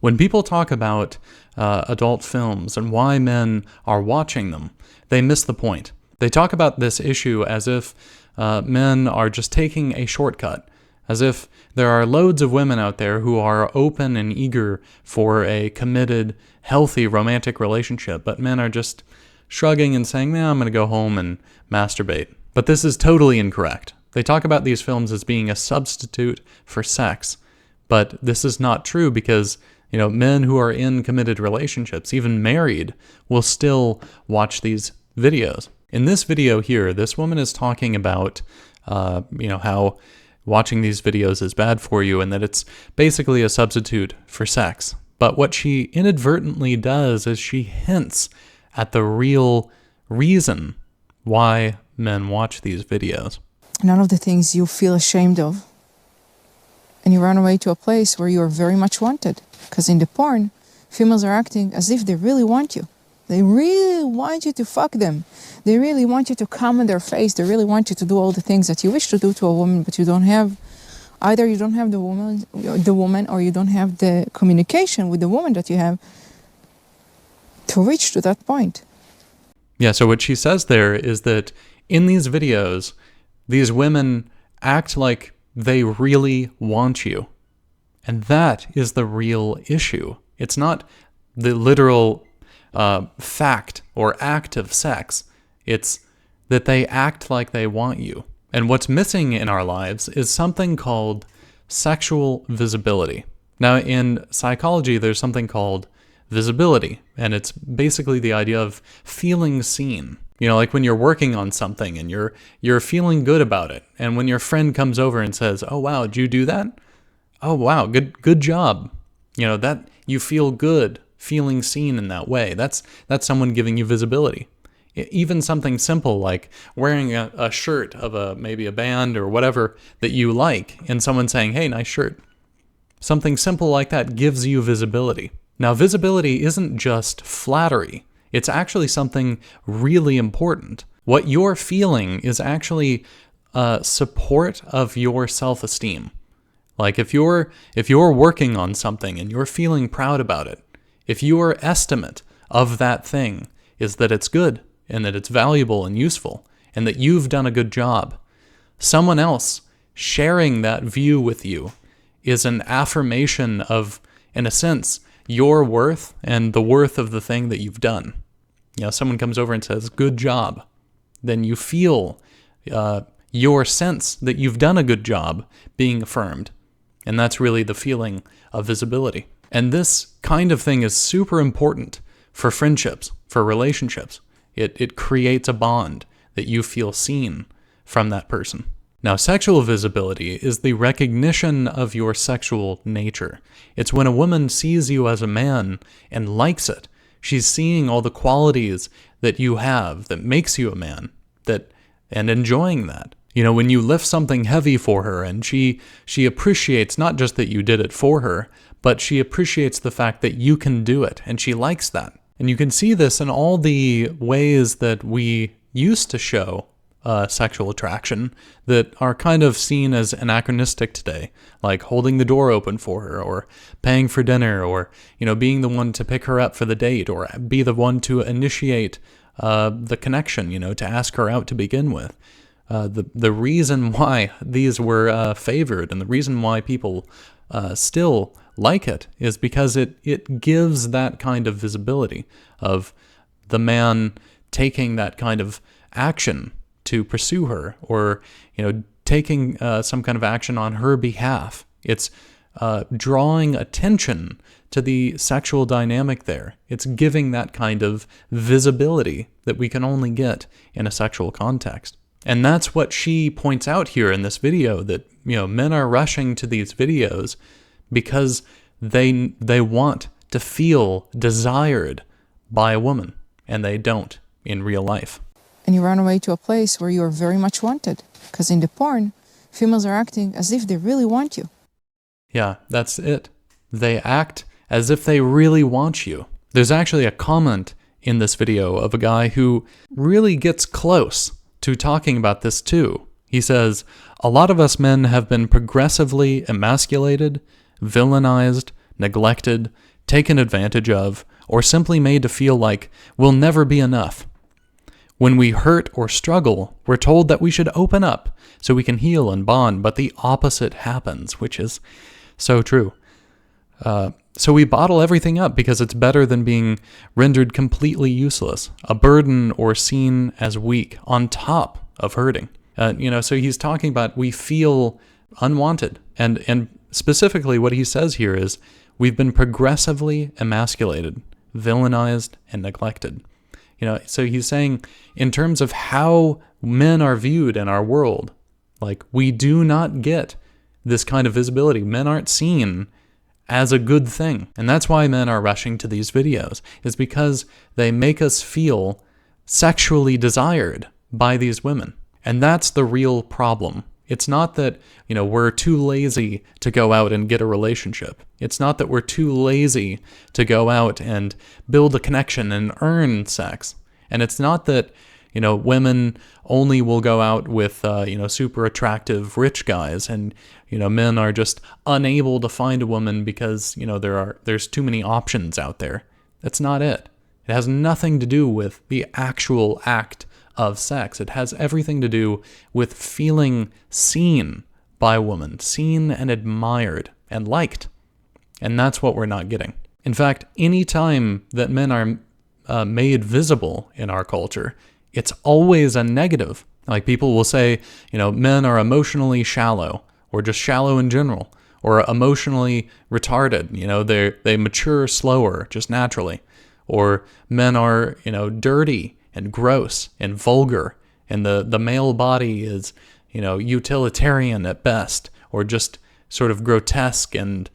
When people talk about adult films and why men are watching them, they miss the point. They talk about this issue as if men are just taking a shortcut, as if there are loads of women out there who are open and eager for a committed, healthy romantic relationship, but men are just shrugging and saying, I'm going to go home and masturbate. But this is totally incorrect. They talk about these films as being a substitute for sex, but this is not true because, men who are in committed relationships, even married, will still watch these videos. In this video here, this woman is talking about, how watching these videos is bad for you and that it's basically a substitute for sex. But what she inadvertently does is she hints at the real reason why men watch these videos. None of the things you feel ashamed of. And you run away to a place where you are very much wanted. Because in the porn, females are acting as if they really want you. They really want you to fuck them. They really want you to come in their face. They really want you to do all the things that you wish to do to a woman, but you don't have. Either you don't have the woman, or you don't have the communication with the woman that you have to reach to that point. Yeah, so what she says there is that in these videos, these women act like they really want you. And that is the real issue. It's not the literal fact or act of sex. It's that they act like they want you. And what's missing in our lives is something called sexual visibility. Now, in psychology, there's something called visibility, and it's basically the idea of feeling seen. Like when you're working on something and you're feeling good about it, and when your friend comes over and says, "Oh wow, did you do that? Oh wow, good job." That you feel good feeling seen in that way. That's someone giving you visibility. Even something simple like wearing a shirt of maybe a band or whatever that you like, and someone saying, "Hey, nice shirt." Something simple like that gives you visibility. Now, visibility isn't just flattery. It's actually something really important. What you're feeling is actually support of your self-esteem. Like if you're working on something and you're feeling proud about it, if your estimate of that thing is that it's good and that it's valuable and useful and that you've done a good job, someone else sharing that view with you is an affirmation of, in a sense, your worth and the worth of the thing that you've done. Someone comes over and says, "Good job." Then you feel your sense that you've done a good job being affirmed. And that's really the feeling of visibility. And this kind of thing is super important for friendships, for relationships. It creates a bond that you feel seen from that person. Now, sexual visibility is the recognition of your sexual nature. It's when a woman sees you as a man and likes it. She's seeing all the qualities that you have that makes you a man, and enjoying that. When you lift something heavy for her and she appreciates not just that you did it for her, but she appreciates the fact that you can do it, and she likes that. And you can see this in all the ways that we used to show sexual attraction that are kind of seen as anachronistic today, like holding the door open for her, or paying for dinner, or being the one to pick her up for the date, or be the one to initiate the connection, to ask her out to begin with. The reason why these were favored and the reason why people still like it is because it gives that kind of visibility of the man taking that kind of action to pursue her, or taking some kind of action on her behalf. It's drawing attention to the sexual dynamic there. It's giving that kind of visibility that we can only get in a sexual context. And that's what she points out here in this video, that men are rushing to these videos because they want to feel desired by a woman, and they don't in real life. And you run away to a place where you are very much wanted. Because in the porn, females are acting as if they really want you. Yeah, that's it. They act as if they really want you. There's actually a comment in this video of a guy who really gets close to talking about this too. He says, "A lot of us men have been progressively emasculated, villainized, neglected, taken advantage of, or simply made to feel like we'll never be enough. When we hurt or struggle, we're told that we should open up so we can heal and bond, but the opposite happens, which is so true. So we bottle everything up because it's better than being rendered completely useless, a burden, or seen as weak on top of hurting. So he's talking about we feel unwanted. And specifically what he says here is we've been progressively emasculated, villainized, and neglected. So he's saying in terms of how men are viewed in our world, like we do not get this kind of visibility. Men aren't seen as a good thing. And that's why men are rushing to these videos, is because they make us feel sexually desired by these women. And that's the real problem. It's not that, we're too lazy to go out and get a relationship. It's not that we're too lazy to go out and build a connection and earn sex. And it's not that, women only will go out with, super attractive rich guys, and, men are just unable to find a woman because, there's too many options out there. That's not it. It has nothing to do with the actual act of sex. It has everything to do with feeling seen by a woman, seen and admired and liked. And that's what we're not getting. In fact, any time that men are made visible in our culture, it's always a negative. Like people will say, men are emotionally shallow, or just shallow in general, or emotionally retarded. They mature slower, just naturally. Or men are, dirty and gross and vulgar, and the male body is, utilitarian at best, or just sort of grotesque and,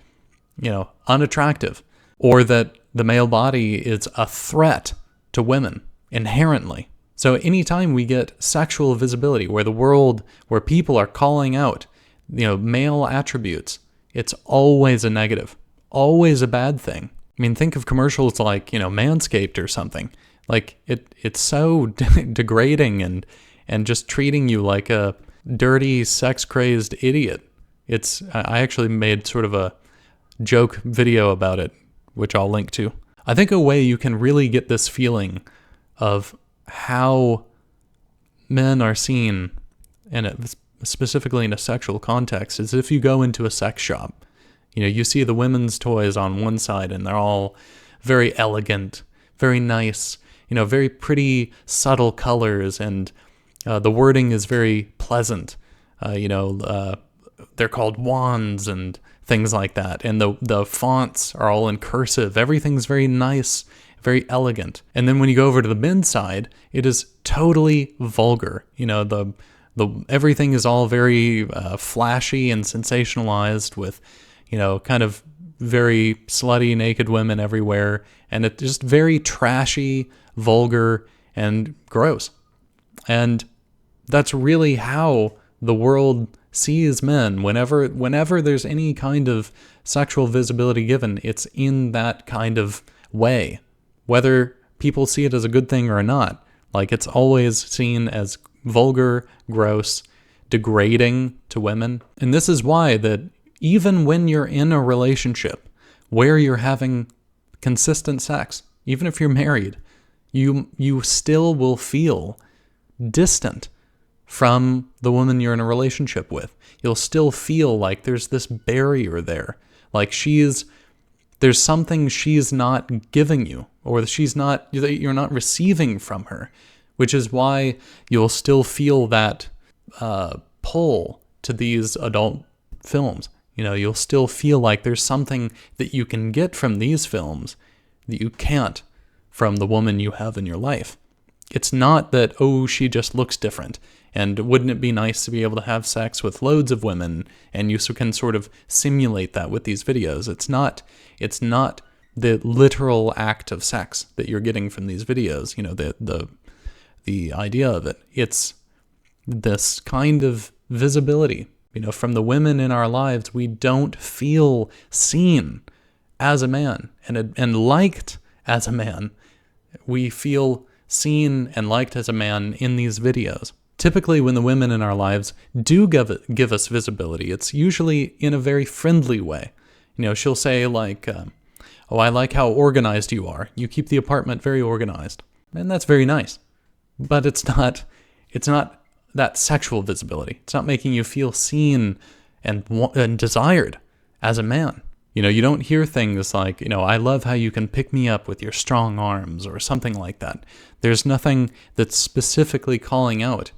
unattractive. Or that the male body is a threat to women inherently. So anytime we get sexual visibility where people are calling out, male attributes, it's always a negative, always a bad thing. I mean, think of commercials like, Manscaped or something. Like it's so degrading and just treating you like a dirty, sex-crazed idiot. I actually made sort of a joke video about it, which I'll link to. I think a way you can really get this feeling of how men are seen, and specifically in a sexual context, is if you go into a sex shop. You see the women's toys on one side, and they're all very elegant, very nice, very pretty, subtle colors, and the wording is very pleasant. They're called wands and things like that. And the fonts are all in cursive. Everything's very nice, very elegant. And then when you go over to the men's side, it is totally vulgar. Everything is all very flashy and sensationalized with, kind of very slutty naked women everywhere. And it's just very trashy, vulgar, and gross. And that's really how the world sees men. Whenever there's any kind of sexual visibility given, it's in that kind of way. Whether people see it as a good thing or not, like it's always seen as vulgar, gross, degrading to women. And this is why that even when you're in a relationship where you're having consistent sex, even if you're married, you still will feel distant from the woman you're in a relationship with. You'll still feel like there's this barrier there. Like there's something she's not giving you, or you're not receiving from her, which is why you'll still feel that pull to these adult films. You'll still feel like there's something that you can get from these films that you can't from the woman you have in your life. It's not that, she just looks different, and wouldn't it be nice to be able to have sex with loads of women, and you can sort of simulate that with these videos. It's not the literal act of sex that you're getting from these videos, the idea of it. It's this kind of visibility. From the women in our lives, we don't feel seen as a man and liked as a man. We feel seen and liked as a man in these videos. Typically, when the women in our lives do give us visibility, it's usually in a very friendly way. She'll say like, Oh, I like how organized you are. You keep the apartment very organized. And that's very nice. But it's not that sexual visibility. It's not making you feel seen and desired as a man. You know, you don't hear things like, you know, I love how you can pick me up with your strong arms or something like that. There's nothing that's specifically calling out,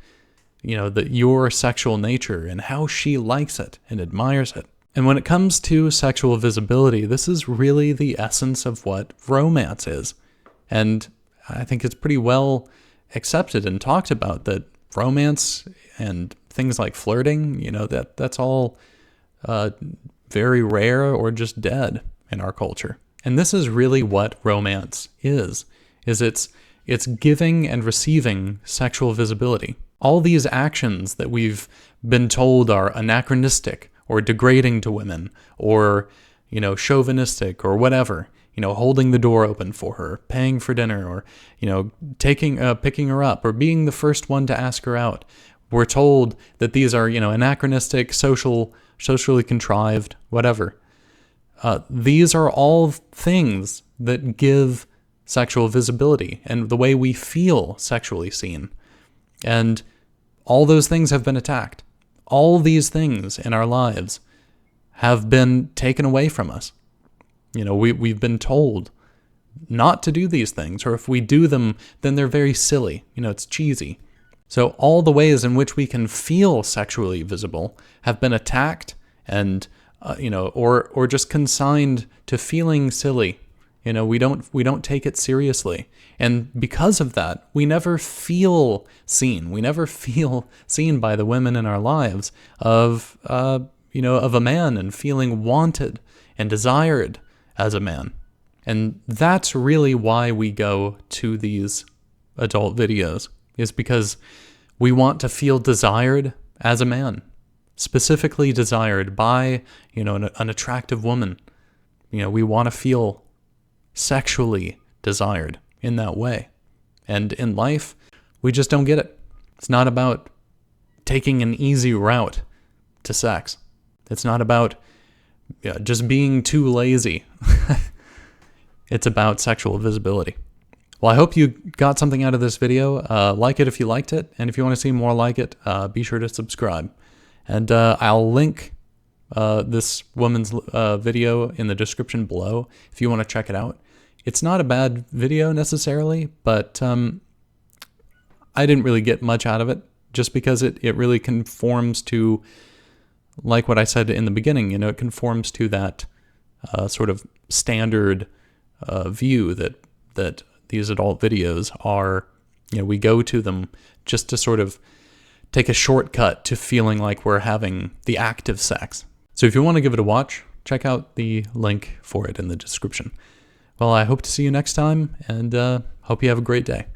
you know, your sexual nature and how she likes it and admires it. And when it comes to sexual visibility, this is really the essence of what romance is. And I think it's pretty well accepted and talked about that romance and things like flirting, you know, that's all very rare or just dead in our culture. And this is really what romance is it's giving and receiving sexual visibility. All these actions that we've been told are anachronistic or degrading to women or, you know, chauvinistic or whatever, you know, holding the door open for her, paying for dinner, or, you know, picking her up or being the first one to ask her out. We're told that these are, you know, anachronistic, socially contrived, whatever. These are all things that give sexual visibility and the way we feel sexually seen. And all those things have been attacked. All these things in our lives have been taken away from us. You know, we've been told not to do these things, or if we do them, then they're very silly. You know, it's cheesy. So all the ways in which we can feel sexually visible have been attacked and, you know, or just consigned to feeling silly. You know, we don't take it seriously. And because of that, we never feel seen. We never feel seen by the women in our lives of, you know, of a man and feeling wanted and desired as a man. And that's really why we go to these adult videos, is because we want to feel desired as a man, specifically desired by, you know, an attractive woman. You know, we want to feel sexually desired in that way. And in life, we just don't get it. It's not about taking an easy route to sex. It's not about just being too lazy. It's about sexual visibility. Well, I hope you got something out of this video. Like it if you liked it, and if you want to see more like it, be sure to subscribe. And I'll link this woman's video in the description below if you want to check it out. It's not a bad video necessarily, but I didn't really get much out of it, just because it really conforms to, like what I said in the beginning, you know, it conforms to that sort of standard view that these adult videos are, you know, we go to them just to sort of take a shortcut to feeling like we're having the act of sex. So if you want to give it a watch, check out the link for it in the description. Well, I hope to see you next time, and hope you have a great day.